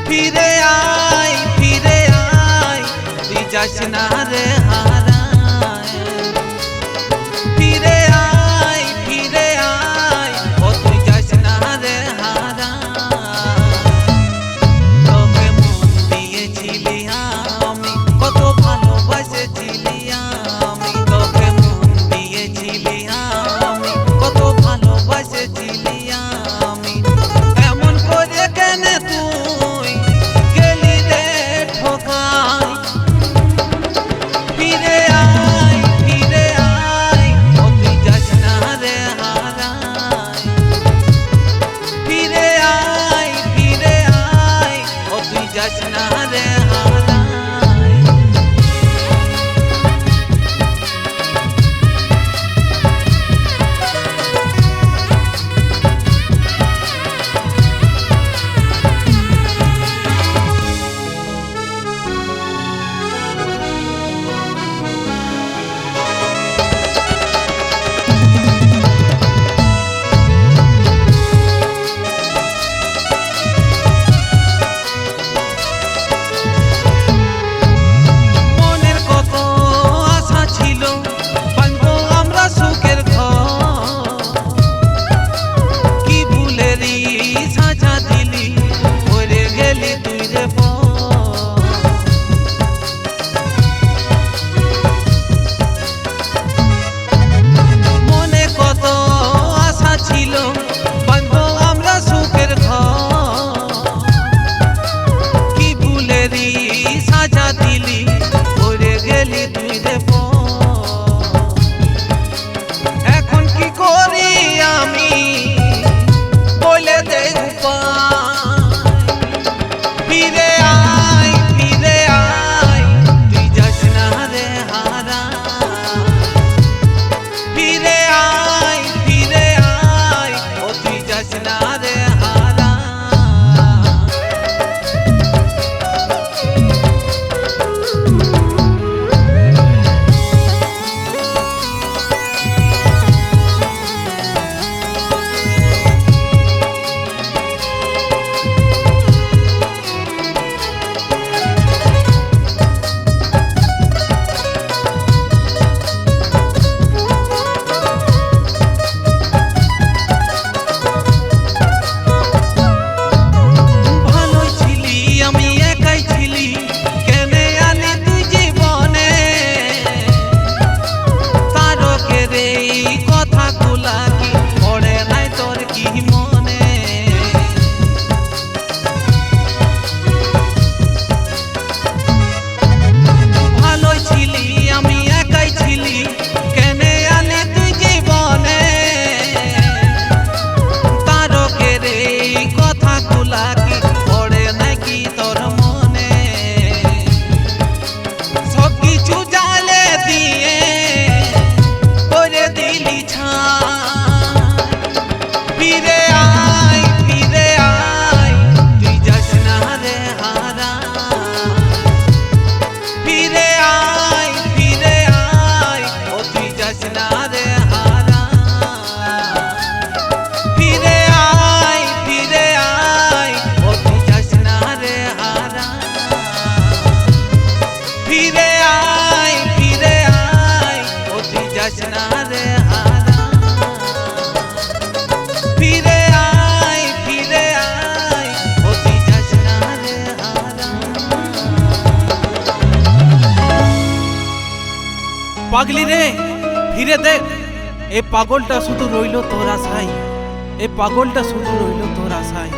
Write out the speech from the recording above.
ফিরে আয় তুই যাস না রে হারায়। ফিরে আয় ও তুই যাস না রে হারায়। তোকে মন দিয়েছিলি আমি, কত ভালোবাসেছিলি আমি। তোকে মন দিয়েছিলি আমি, কত ভালোবাসেছিলি আমি। এমন করে কেন তুই গেলি রে ঠকাই। ফিরে আয় ও তুই যাস না রে হারায়। ফিরে আয় ও তুই যাস না রে হারায়। সাজা দিলি করে গেলি তুই রে। এখন কি করি আমি বলে দে উপায়। ফিরে আয় তুই যাস না রে হারায়। ফিরে আয় ও তুই যাস না রে হারায়। ফিরে আয় তুই যাস না রে হারায়। ফিরে আয় ও তুই যাস না রে হারায়। ফিরে আয় ও তুই যাস না রে হারায়। ফিরে আয় ও তুই যাস না রে হারায়। ফিরে আয় ও তুই যাস না রে হারায়। পাগলি রে ফিরে দেখ, এ পাগলটা শুধু রইল তোর আশায়। এ পাগলটা শুধু রইল তোর আশায়।